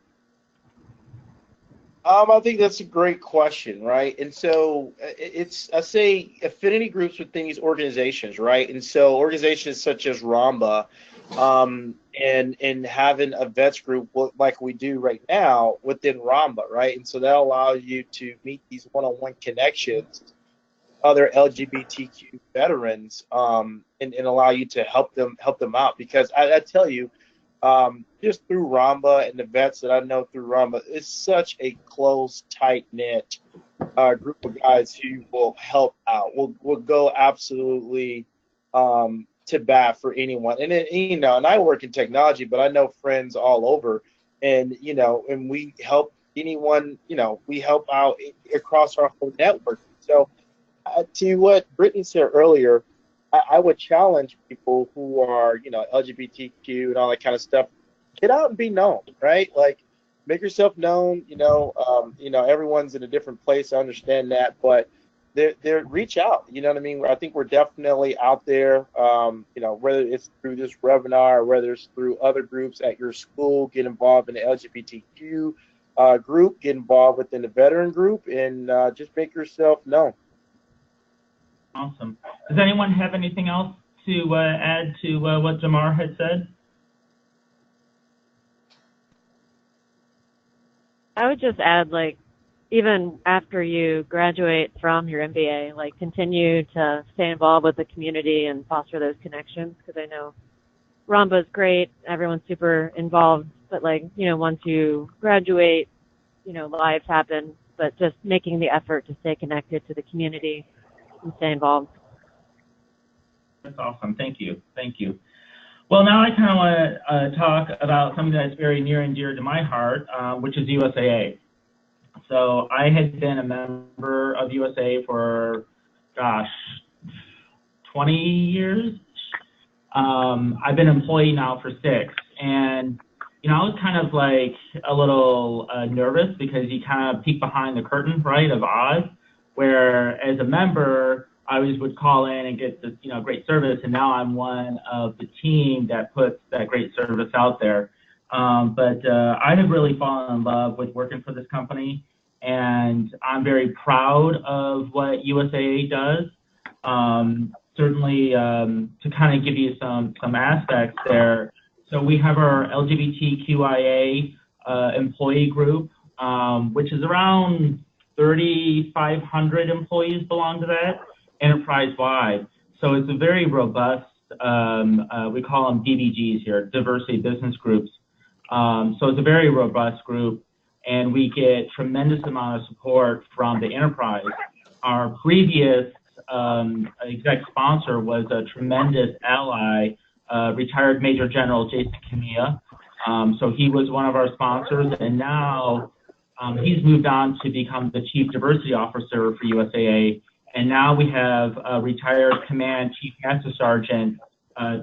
I think that's a great question, right? And so I say affinity groups within these organizations, right? And so organizations such as RAMBA and having a vets group like we do right now within RAMBA, right? And so that allows you to meet these one-on-one connections with other LGBTQ veterans and allow you to help them out. Because I tell you, just through RAMBA and the vets that I know through RAMBA, it's such a close, tight-knit group of guys who will help out, will go absolutely to bat for anyone. And then, you know, and I work in technology, but I know friends all over, and, you know, and we help anyone, you know, we help out across our whole network. So to what Brittany said earlier, I would challenge people who are, you know, LGBTQ and all that kind of stuff, get out and be known, right? Like, make yourself known. You know, everyone's in a different place. I understand that, but they're reach out. You know what I mean? I think we're definitely out there. You know, whether it's through this webinar or whether it's through other groups at your school, get involved in the LGBTQ group, get involved within the veteran group, and just make yourself known. Awesome. Does anyone have anything else to add to what Jamar had said? I would just add, like, even after you graduate from your MBA, like, continue to stay involved with the community and foster those connections, because I know RAMBA is great, everyone's super involved, but, like, you know, once you graduate, you know, lives happen, but just making the effort to stay connected to the community and stay involved. That's awesome. Thank you. Thank you. Well, now I kind of want to talk about something that's very near and dear to my heart, which is USAA. So I had been a member of USAA for, gosh, 20 years. I've been an employee now for 6. And, you know, I was kind of like a little nervous because you kind of peek behind the curtain, right, of Oz, where as a member, I always would call in and get this, you know, great service, and now I'm one of the team that puts that great service out there. But I have really fallen in love with working for this company, and I'm very proud of what USAA does. Certainly, to kind of give you some aspects there. So we have our LGBTQIA employee group, which is around 3,500 employees belong to that enterprise-wide. So it's a very robust, we call them DBGs here, diversity business groups. So it's a very robust group, and we get tremendous amount of support from the enterprise. Our previous exec sponsor was a tremendous ally, retired Major General Jason Camilla. So he was one of our sponsors, and now he's moved on to become the Chief Diversity Officer for USAA. And now we have retired Command Chief Master Sergeant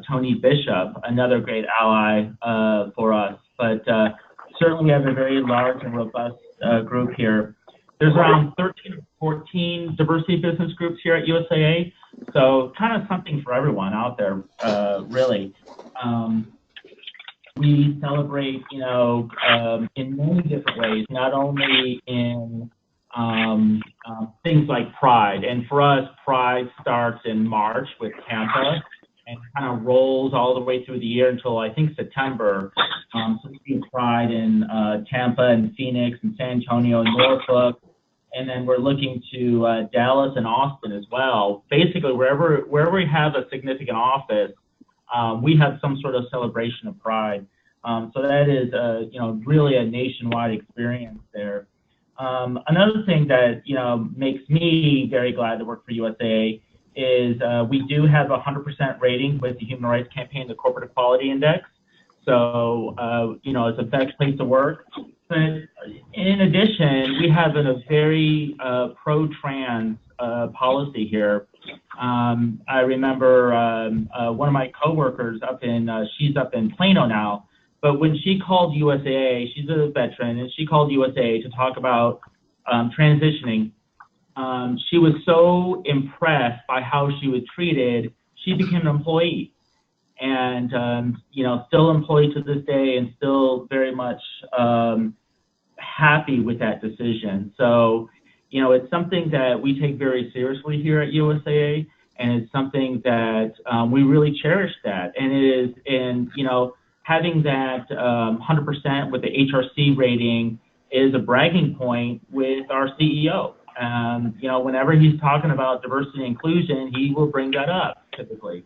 Tony Bishop, another great ally for us. But certainly we have a very large and robust group here. There's around 13 or 14 diversity business groups here at USAA, so kind of something for everyone out there, really. We celebrate, in many different ways, not only in things like Pride. And for us, Pride starts in March with Tampa and kind of rolls all the way through the year until, I think, September. So we do Pride in Tampa and Phoenix and San Antonio and Norfolk. And then we're looking to Dallas and Austin as well. Basically, wherever we have a significant office, we have some sort of celebration of Pride. So that is, really a nationwide experience there. Another thing that, makes me very glad to work for USAA is we do have a 100% rating with the Human Rights Campaign, the Corporate Equality Index. So, it's a best place to work. But in addition, we have a very pro-trans policy here. I remember one of my coworkers she's up in Plano now, but when she called USAA, she's a veteran, and she called USAA to talk about transitioning. She was so impressed by how she was treated, she became an employee. And, still employed to this day and still very much happy with that decision. So, it's something that we take very seriously here at USAA, and it's something that we really cherish that. And it is, having that 100% with the HRC rating is a bragging point with our CEO. Whenever he's talking about diversity and inclusion, he will bring that up typically.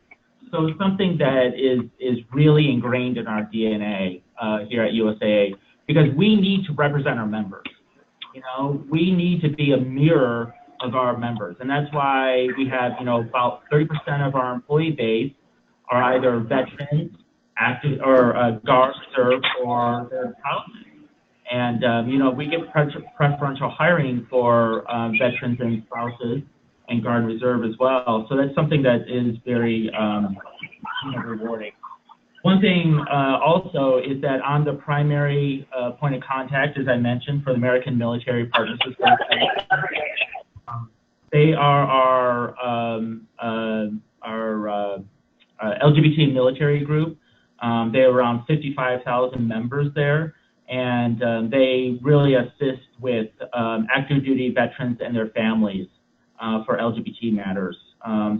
So it's something that is really ingrained in our DNA here at USAA, because we need to represent our members. We need to be a mirror of our members. And that's why we have, about 30% of our employee base are either veterans, active, or Guard, Reserve, or their spouses. And, we get preferential hiring for veterans and spouses and Guard Reserve as well. So that's something that is very rewarding. One thing also is that I'm the primary point of contact, as I mentioned, for the American Military Partners Association. They are our LGBT military group. They have around 55,000 members there, and they really assist with active duty veterans and their families for LGBT matters.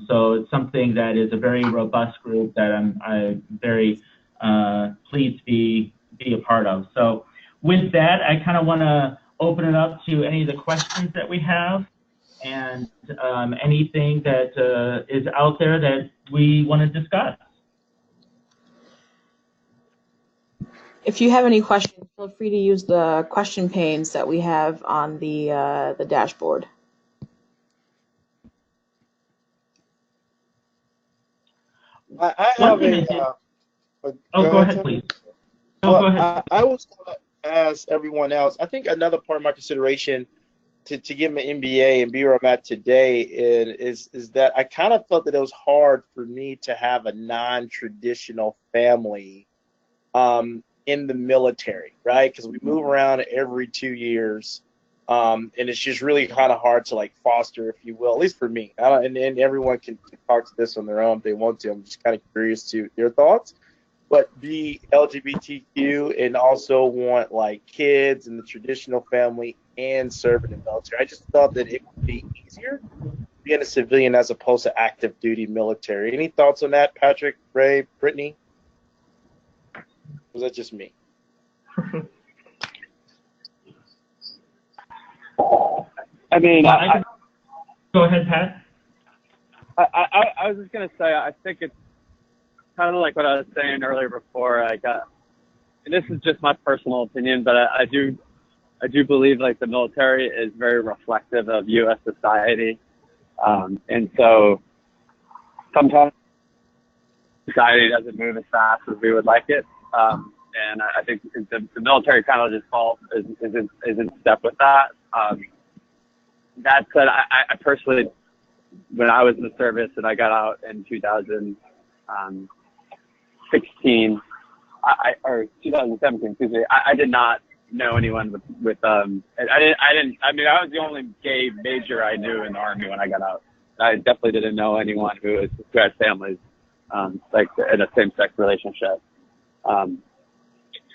So it's something that is a very robust group that I'm very pleased to be a part of. So with that, I kind of want to open it up to any of the questions that we have, and anything that is out there that we want to discuss. If you have any questions, feel free to use the question panes that we have on the dashboard. I have go ahead, please. Go ahead. I was going to ask everyone else. I think another part of my consideration to get my MBA and be where I'm at today is that I kind of felt that it was hard for me to have a non-traditional family in the military, right? Because we move around every 2 years, and it's just really kind of hard to foster, if you will, at least for me. And everyone can talk to this on their own if they want to. I'm just kind of curious to your thoughts. But be LGBTQ and also want kids and the traditional family and serve in the military. I just thought that it would be easier being a civilian as opposed to active duty military. Any thoughts on that, Patrick, Ray, Brittany? Was that just me? I mean, go ahead, Pat. I was just gonna say, I think it's kind of like what I was saying earlier before. Like, and this is just my personal opinion, but I do believe like the military is very reflective of U.S. society, and so sometimes society doesn't move as fast as we would like it, and I think the military kind of just is in step with that. That said, I personally, when I was in the service and I got out in 2016, or 2017, excuse me, I did not know anyone with I mean, I was the only gay major I knew in the Army when I got out. I definitely didn't know anyone who had families, like in a same-sex relationship. So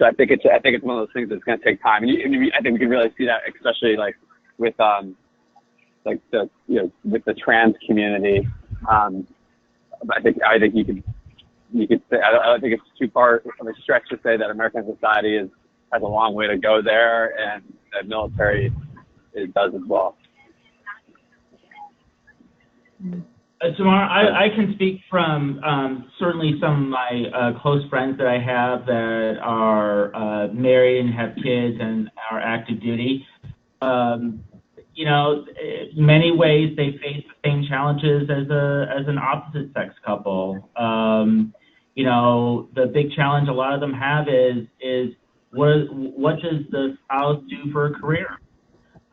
I think it's one of those things that's going to take time, and I think we can really see that, especially like with like the with the trans community. I think you could say, I don't think it's too far of a stretch to say that American society has a long way to go there, and the military does as well. Tamar, I can speak from certainly some of my close friends that I have that are married and have kids and are active duty. In many ways they face the same challenges as an opposite sex couple. The big challenge a lot of them have is what does the spouse do for a career?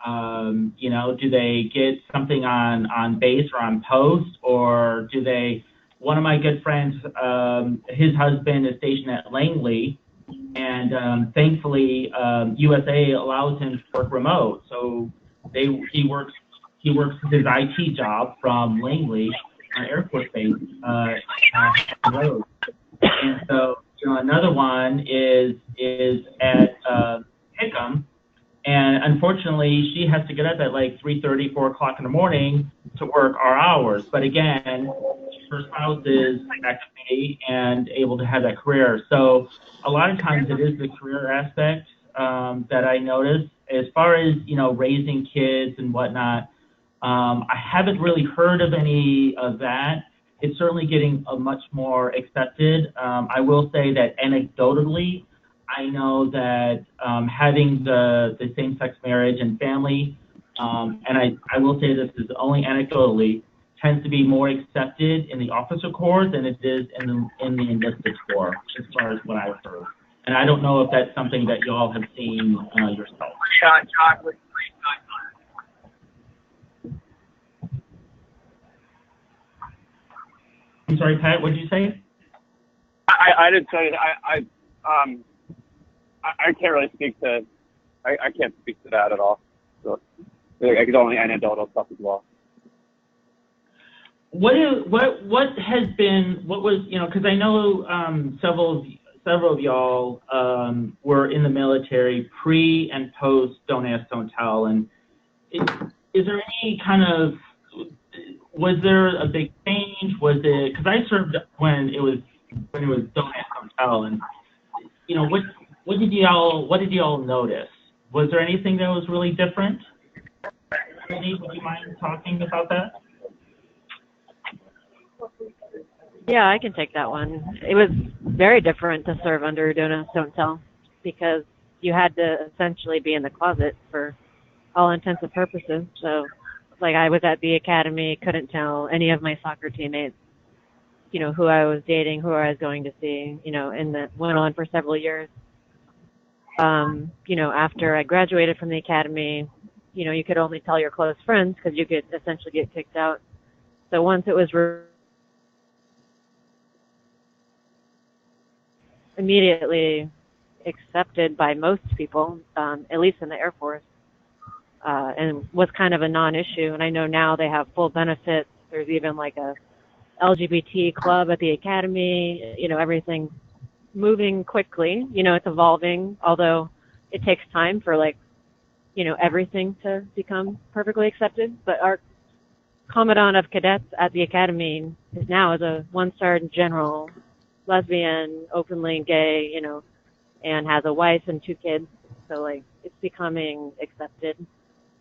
Do they get something on base or on post, or do they? One of my good friends, his husband is stationed at Langley, and thankfully USAA allows him to work remote. So he works his IT job from Langley Air Force Base road. And so another one is at Hickam. And unfortunately, she has to get up at like 3:30, 4 o'clock in the morning to work our hours. But again, her spouse is active duty and able to have that career. So a lot of times it is the career aspect that I notice. As far as, raising kids and whatnot, I haven't really heard of any of that. It's certainly getting much more accepted. I will say that anecdotally, I know that having the same-sex marriage and family, and I will say this is only anecdotally, tends to be more accepted in the officer corps than it is in the enlisted corps, as far as what I've heard. And I don't know if that's something that you all have seen yourself. I'm sorry, Pat, what did you say? I didn't say I can't really speak to, I can't speak to that at all. So I could only anecdotal stuff as well. What was, because I know several of y'all were in the military pre and post Don't Ask, Don't Tell, and is there any kind of, was there a big change? Was it, because I served when it was Don't Ask, Don't Tell, and what did y'all notice? Was there anything that was really different? Brittany, would you mind talking about that? Yeah, I can take that one. It was very different to serve under Don't Ask, Don't Tell, because you had to essentially be in the closet for all intents and purposes. So, like, I was at the academy, couldn't tell any of my soccer teammates, who I was dating, who I was going to see, and that went on for several years. After I graduated from the academy, you could only tell your close friends because you could essentially get kicked out. So once it was immediately accepted by most people, at least in the Air Force, and was kind of a non-issue. And I know now they have full benefits. There's even like a LGBT club at the academy, everything moving quickly. It's evolving, although it takes time for like everything to become perfectly accepted. But our commandant of cadets at the academy is now as a 1-star general, lesbian, openly gay, and has a wife and 2 kids. So it's becoming accepted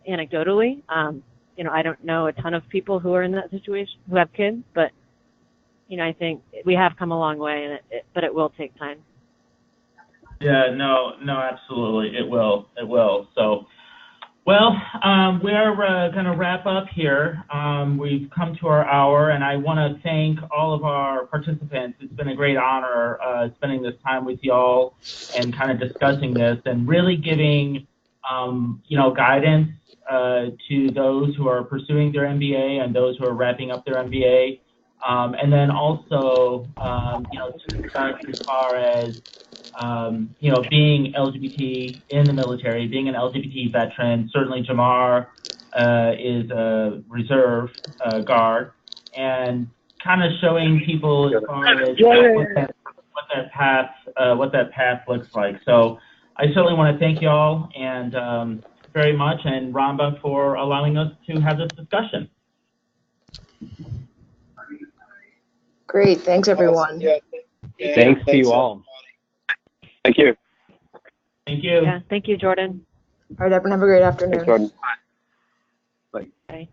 anecdotally. I don't know a ton of people who are in that situation who have kids, but I think we have come a long way, but it will take time. Yeah, no, absolutely, it will. So, well, we're going to wrap up here. We've come to our hour, and I want to thank all of our participants. It's been a great honor spending this time with y'all and kind of discussing this and really giving, guidance to those who are pursuing their MBA and those who are wrapping up their MBA. And then also, to discuss as far as, being LGBT in the military, being an LGBT veteran. Certainly Jamar is a reserve guard, and kind of showing people as far as what that path looks like. So I certainly want to thank y'all and very much, and Ramba for allowing us to have this discussion. Great. Thanks, everyone. Thanks to you all. Thank you. Thank you. Yeah, thank you, Jordan. All right, everyone, have a great afternoon. Thanks, Jordan. Bye.